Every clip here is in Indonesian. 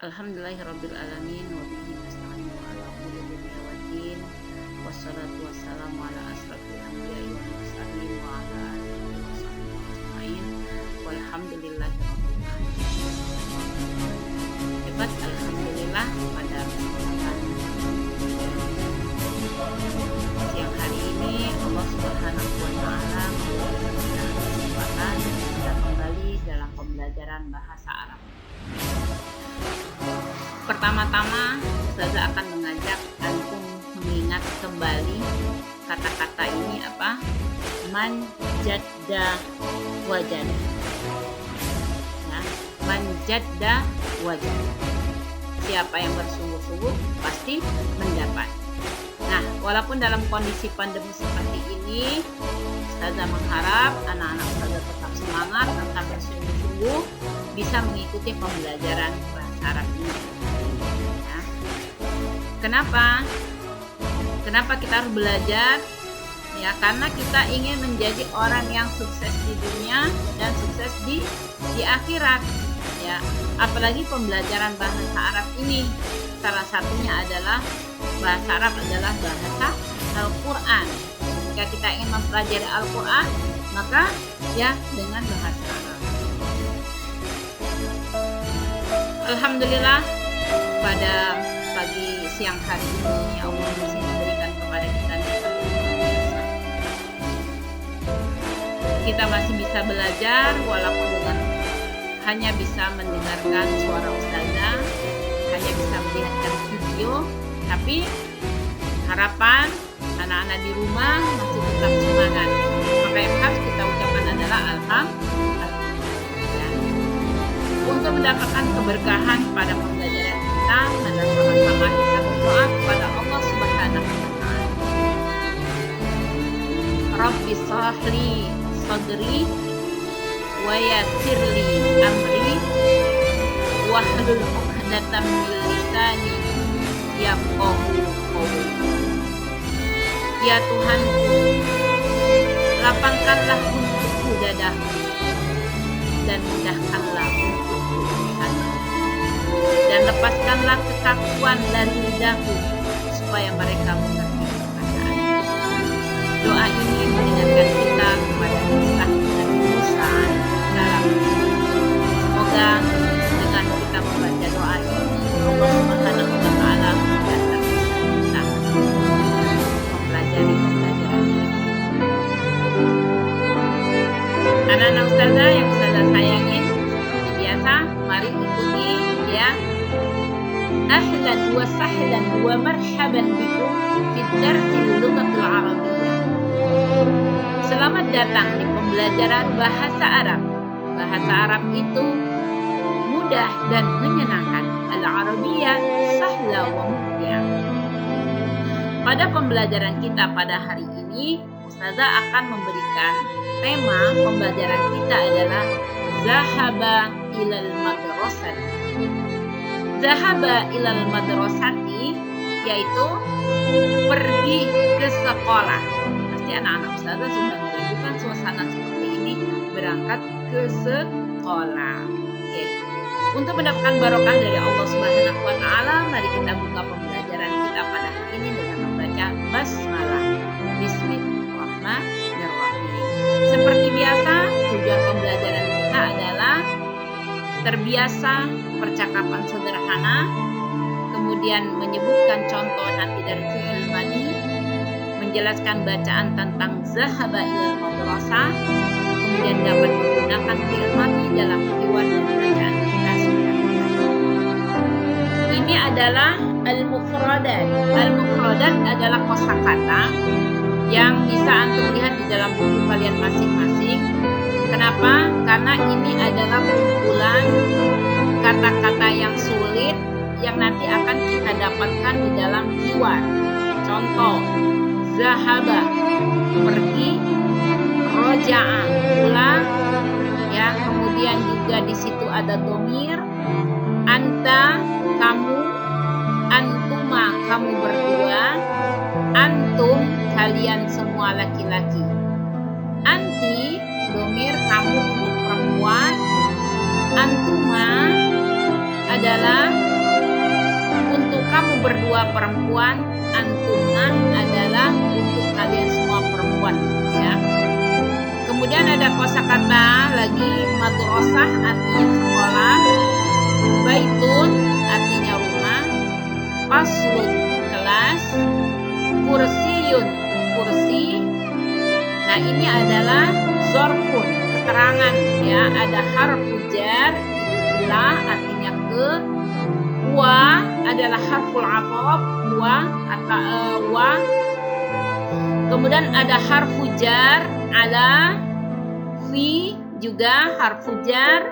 Alhamdulillahirabbil alamin wa bihi nasta'inu ala umuri dunya waddin wassalatu wassalamu ala asrofil anbiya'i wal mursalin wa ala alihi wa sahbihi ajma'in walhamdulillahirabbil alamin. Hebat, alhamdulillah pada kesempatan siang hari ini Allah Subhanahu wa taala memberikan kita kesempatan kita kembali dalam pembelajaran bahasa Arab. Pertama-tama, Ustazah akan mengajak antum mengingat kembali kata-kata ini apa? Man jadda wajada. Ya, man jadda wajada. Siapa yang bersungguh-sungguh pasti mendapat. Nah, walaupun dalam kondisi pandemi seperti ini, Ustazah mengharap anak-anak Ustazah tetap semangat, tetap bersungguh-sungguh bisa mengikuti pembelajaran bahasa Arab ini. Kenapa kita harus belajar? Ya, karena kita ingin menjadi orang yang sukses di dunia dan sukses di akhirat. Ya, apalagi pembelajaran bahasa Arab ini salah satunya adalah bahasa Arab adalah bahasa Al-Qur'an. Jika kita ingin mempelajari Al-Qur'an, maka ya dengan bahasa Arab. Alhamdulillah pada pagi siang hari ini Allah masih memberikan kepada kita nikmat luar biasa. Kita masih bisa belajar walaupun dengan hanya bisa mendengarkan suara ustazah, hanya bisa melihatkan video, tapi harapan anak-anak di rumah masih tetap semangat. Maka yang harus kita ucapkan adalah alhamdulillah. Untuk mendapatkan keberkahan pada pembelajaran kita, mari sama-sama kita berdoa kepada Allah Subhanahu wa taala. Rabbi shrahli sadri wa yassirli amri wahlul 'uqdatam min lisani yafqahu qawli. Ya Tuhanku, lapangkanlah untukku dadaku dan mudahkanlah untukku lisanku, dan lepaskanlah kekakuan dari lidahku supaya mereka mengerti perkataan. Doa ini mengingatkan kita kepada kisah Nabi Musa alaihissalam. Semoga dengan kita membaca doa ini Allah Subhanahu wa taala memudahkan kita mempelajari pembelajaran ini. Anak-anak ustazah yang ustazah sayangin, seperti biasa, mari ikuti ya. Ahlan wa sahlan wa marhaban bikum fi darsil lughatil arabiyyah. Selamat datang di pembelajaran bahasa Arab. Bahasa Arab itu mudah dan menyenangkan. Al-Arabiyyah sahla wa mumti'ah. Pada pembelajaran kita pada hari ini, ustazah akan memberikan tema pembelajaran kita adalah Zahaba ilal madrasati. Zahaba ilal madrasati yaitu pergi ke sekolah. Pasti anak-anak ustazah sudah merindukan suasana seperti ini, berangkat ke sekolah. Oke. Untuk mendapatkan barokah dari Allah Subhanahu wa taala, mari kita buka pembelajaran kita pada hari ini dengan membaca basmalah. Bismillahirrahmanirrahim. Seperti biasa, tujuan pembelajaran kita adalah terbiasa percakapan sederhana, kemudian menyebutkan contoh nanti dari fi'il madhi, menjelaskan bacaan tentang zahaba ilal madrasah, kemudian dapat menggunakan fi'il madhi dalam hiwar dan bacaan kita sehari-hari. Ini adalah al-mufradat. Al-mufradat adalah kosakata yang bisa antum lihat di dalam buku kalian masing-masing. Kenapa? Karena ini adalah kumpulan kata-kata yang sulit yang nanti akan kita dapatkan di dalam hiwar. Contoh, zahaba, pergi, roja'a, pulang, ya. Kemudian juga di situ ada domir, anta, kamu, antuma, kamu berdua, antum, kalian semua laki-laki. Anti, domir kamu untuk perempuan. Antuma adalah kamu berdua perempuan, antunna adalah untuk kalian semua perempuan, ya. Kemudian ada kosakata lagi, madrasah artinya sekolah, baitun artinya rumah, faslun kelas, kursiyun kursi. Nah, ini adalah zorfun, keterangan, ya. Ada harfu jar, itulah artinya ke. Wa adalah harful ataf, wa. Kemudian ada harfu jar, ala, fi juga harfu jar.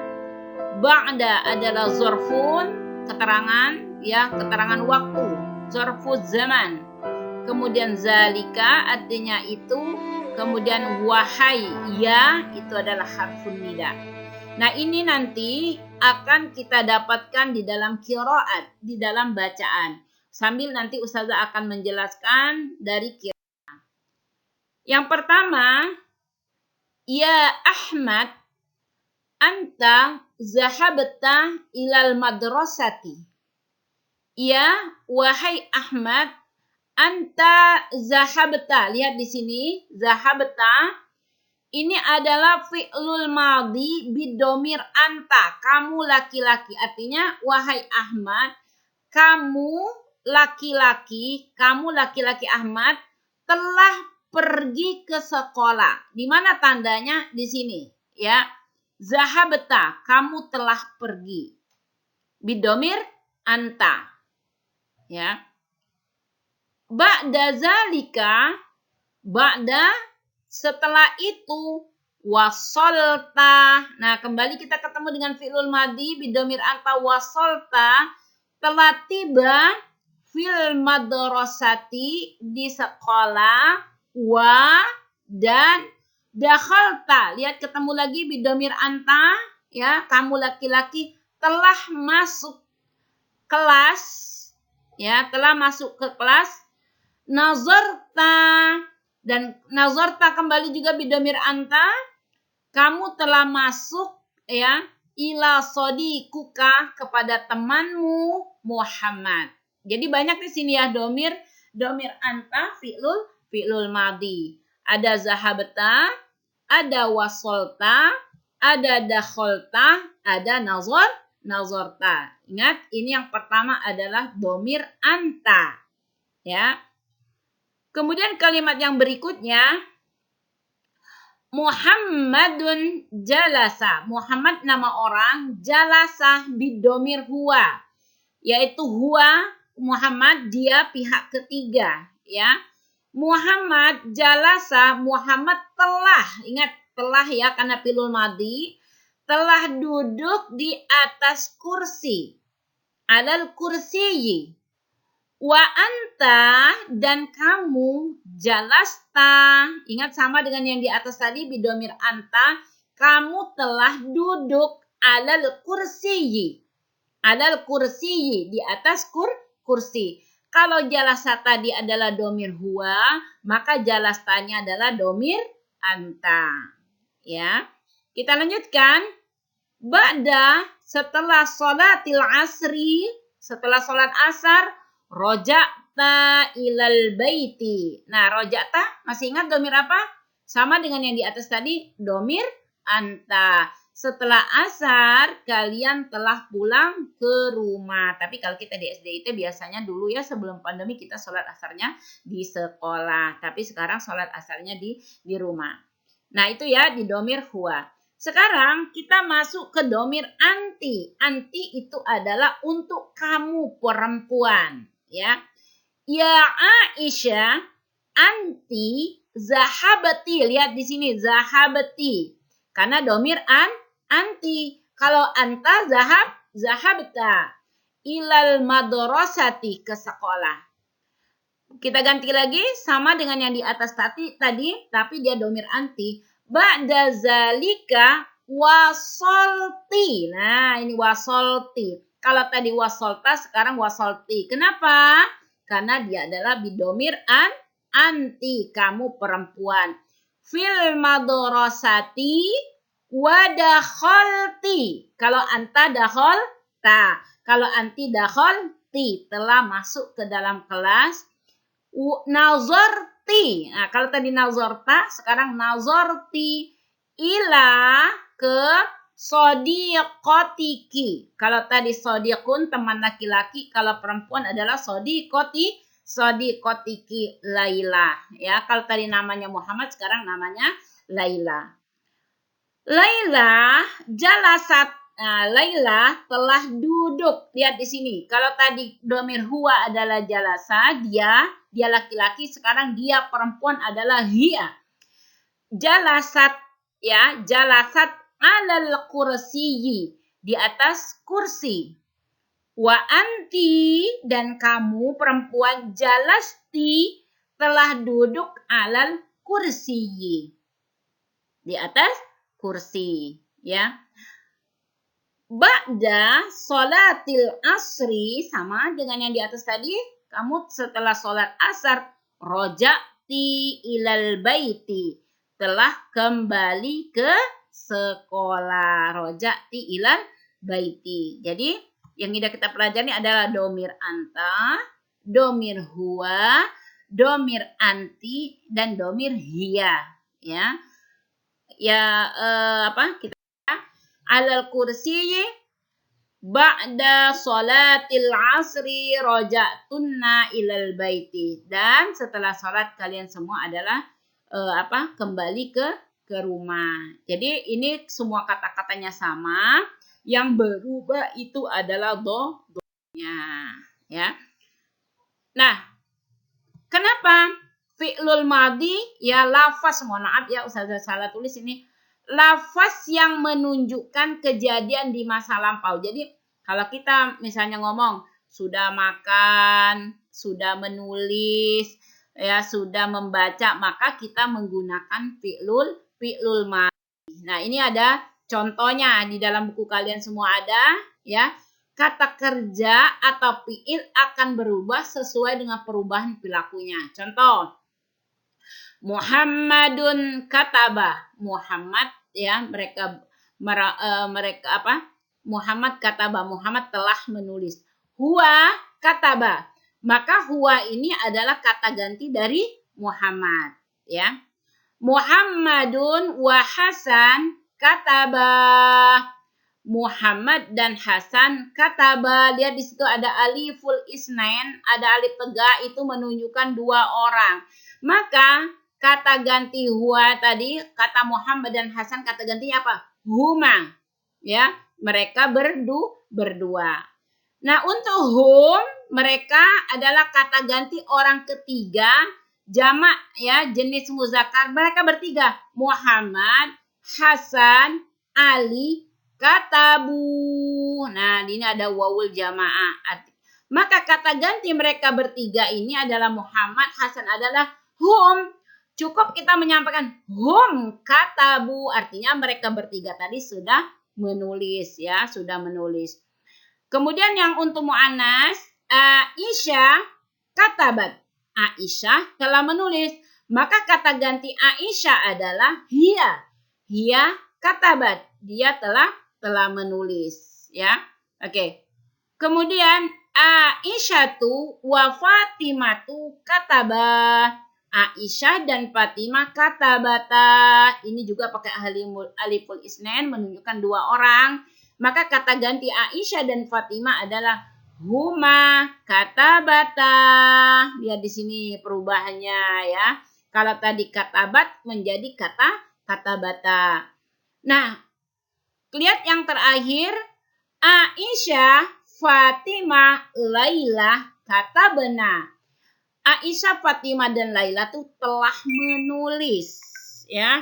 Ba'da adalah zorfun, keterangan, ya, keterangan waktu, zorfuz zaman. Kemudian zalika artinya itu. Kemudian wahai, ya, itu adalah harfun nida. Nah, ini nanti akan kita dapatkan di dalam qiraat, di dalam bacaan. Sambil nanti Ustazah akan menjelaskan dari qiraat. Yang pertama, ya Ahmad, anta zahabta ilal madrasati. Ya, wahai Ahmad, anta zahabta. Lihat di sini, zahabta. Ini adalah fi'lul madhi bidomir anta. Kamu laki-laki. Artinya, wahai Ahmad, kamu laki-laki Ahmad telah pergi ke sekolah. Di mana tandanya? Di sini, ya. Zahabta, kamu telah pergi. Bidomir anta. Ya. Ba'da zalika, setelah itu, wasolta. Nah, kembali kita ketemu dengan fi'lul madhi bidomir anta, wasolta, telah tiba fil madrasati, di sekolah, wa, dan dakhalta. Lihat, ketemu lagi bidomir anta, ya, kamu laki-laki telah masuk kelas, ya, telah masuk ke kelas. Nazarta, dan nazarta kembali juga bidomir anta, kamu telah masuk, ya, ila sodikuka, kepada temanmu Muhammad. Jadi banyak di sini, ya, domir anta fi'lul madhi. Ada zahabta, ada wasolta, ada dakholta, ada nazarta. Ingat, ini yang pertama adalah domir anta, ya. Kemudian kalimat yang berikutnya, Muhammadun jalasa. Muhammad nama orang, jalasa bidomir huwa, yaitu huwa, Muhammad, dia pihak ketiga, ya. Muhammad jalasa, Muhammad telah, ingat telah, ya, karena fi'lul madhi, telah duduk di atas kursi, alal kursiyi. Wa anta, dan kamu, jalasta. Ingat, sama dengan yang di atas tadi, bidomir anta, kamu telah duduk alal kursiyi. Alal kursiyi, di atas kursi. Kalau jalasa tadi adalah domir huwa, maka jalastanya adalah domir anta. Ya, kita lanjutkan. Ba'da, setelah sholatil asri, setelah sholat asar, roja'ta ilal baiti. Nah, roja'ta, masih ingat domir apa? Sama dengan yang di atas tadi, domir anta. Setelah asar, kalian telah pulang ke rumah. Tapi kalau kita di SDIT biasanya dulu, ya, sebelum pandemi kita sholat asarnya di sekolah. Tapi sekarang sholat asarnya di rumah. Nah, itu, ya, di domir huwa. Sekarang kita masuk ke domir anti. Anti itu adalah untuk kamu perempuan, ya. Ya Aisyah, anti zahabati. Lihat di sini, zahabati. Karena domir anti. Kalau anta zahabta ilal madrasati, ke sekolah. Kita ganti lagi sama dengan yang di atas tadi, tapi dia domir anti. Ba'da zalika wasolti. Nah, ini wasolti. Kalau tadi wasolta, sekarang wasolti. Kenapa? Karena dia adalah bidomir anti, kamu perempuan. Fil madrasati wadakholti. Kalau anta dakholta. Kalau anti dakholti. dakalti, telah masuk ke dalam kelas. Nazarti. Nah, kalau tadi nazarta, sekarang nazarti ila ke sodiqotiki. Kalau tadi sodiqun teman laki-laki, kalau perempuan adalah sodiqotiki Laila. Ya, kalau tadi namanya Muhammad, sekarang namanya Laila. Laila jalasat. Nah, Laila telah duduk. Lihat di sini. Kalau tadi domir huwa adalah jalasa, dia laki-laki, sekarang dia perempuan adalah hiya. Jalasat, ya, jalasat alal kursiyi, di atas kursi. Wa anti, dan kamu perempuan, jalasti, telah duduk alal kursiyi, di atas kursi, ya. Ba'da sholatil asri, sama dengan yang di atas tadi, kamu setelah sholat asar, roja'ti ilal baiti, telah kembali ke sekolah. Roja'ti ilal baiti. Jadi yang kita pelajari adalah domir anta, domir huwa, domir anti, dan domir hiya. Ya, kita alal kursi ba'da sholatil asri roja'tunna ilal baiti, dan setelah sholat kalian semua adalah kembali ke rumah. Jadi ini semua kata-katanya sama, yang berubah itu adalah do-nya, ya. Nah, kenapa fi'lul madhi, ya, lafaz, mohon maaf ya Ustazah salah tulis ini, lafaz yang menunjukkan kejadian di masa lampau. Jadi kalau kita misalnya ngomong sudah makan, sudah menulis, ya, sudah membaca, maka kita menggunakan fi'lul madhi. Nah, ini ada contohnya di dalam buku kalian semua ada, ya. Kata kerja atau fi'il akan berubah sesuai dengan perubahan perilakunya. Contoh, Muhammadun kataba. Muhammad, ya, mereka Muhammad kataba, Muhammad telah menulis. Huwa kataba, maka huwa ini adalah kata ganti dari Muhammad, ya. Muhammadun wa Hasan kataba. Muhammad dan Hasan kataba. Lihat di situ ada aliful isnain, ada alif tegak, itu menunjukkan dua orang. Maka kata ganti huwa tadi, kata Muhammad dan Hasan, kata gantinya apa? Huma. Ya, mereka berdua. Nah, untuk hum, mereka adalah kata ganti orang ketiga, jamak, ya, jenis muzakkar. Mereka bertiga, Muhammad, Hasan, Ali, katabu. Nah, ini ada wawul jamaah. Maka kata ganti mereka bertiga ini adalah Muhammad, Hasan adalah hum. Cukup kita menyampaikan hum katabu, artinya mereka bertiga tadi sudah menulis, ya, sudah menulis. Kemudian yang untuk muannas, Aisyah katabat. Aisyah telah menulis. Maka kata ganti Aisyah adalah hiya. Hiya katabat. Dia telah menulis, ya. Oke. Kemudian Aisyatu wa Fatimatu katabah. Aisyah dan Fatimah katabata. Ini juga pakai aliful isnain, menunjukkan dua orang. Maka kata ganti Aisyah dan Fatimah adalah huma katabata. Lihat di sini perubahannya, ya. Kalau tadi katabat menjadi katabata. Nah, lihat yang terakhir, Aisyah, Fatimah, Laila katabna. Aisyah, Fatimah, dan Laila tuh telah menulis, ya.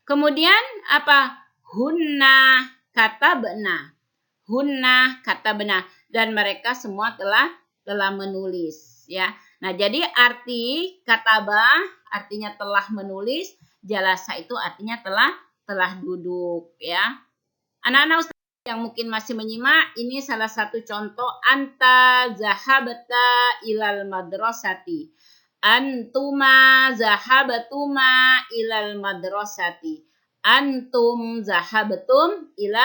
Kemudian apa? Hunna katabna. Hunna katabna, dan mereka semua telah menulis, ya. Nah, jadi arti katabah artinya telah menulis, jalasa itu artinya telah duduk, ya. Anak-anak yang mungkin masih menyimak, ini salah satu contoh anta zahabata ilal madrasati. Antuma zahabatuma ilal madrasati. Antum zahabatum ilal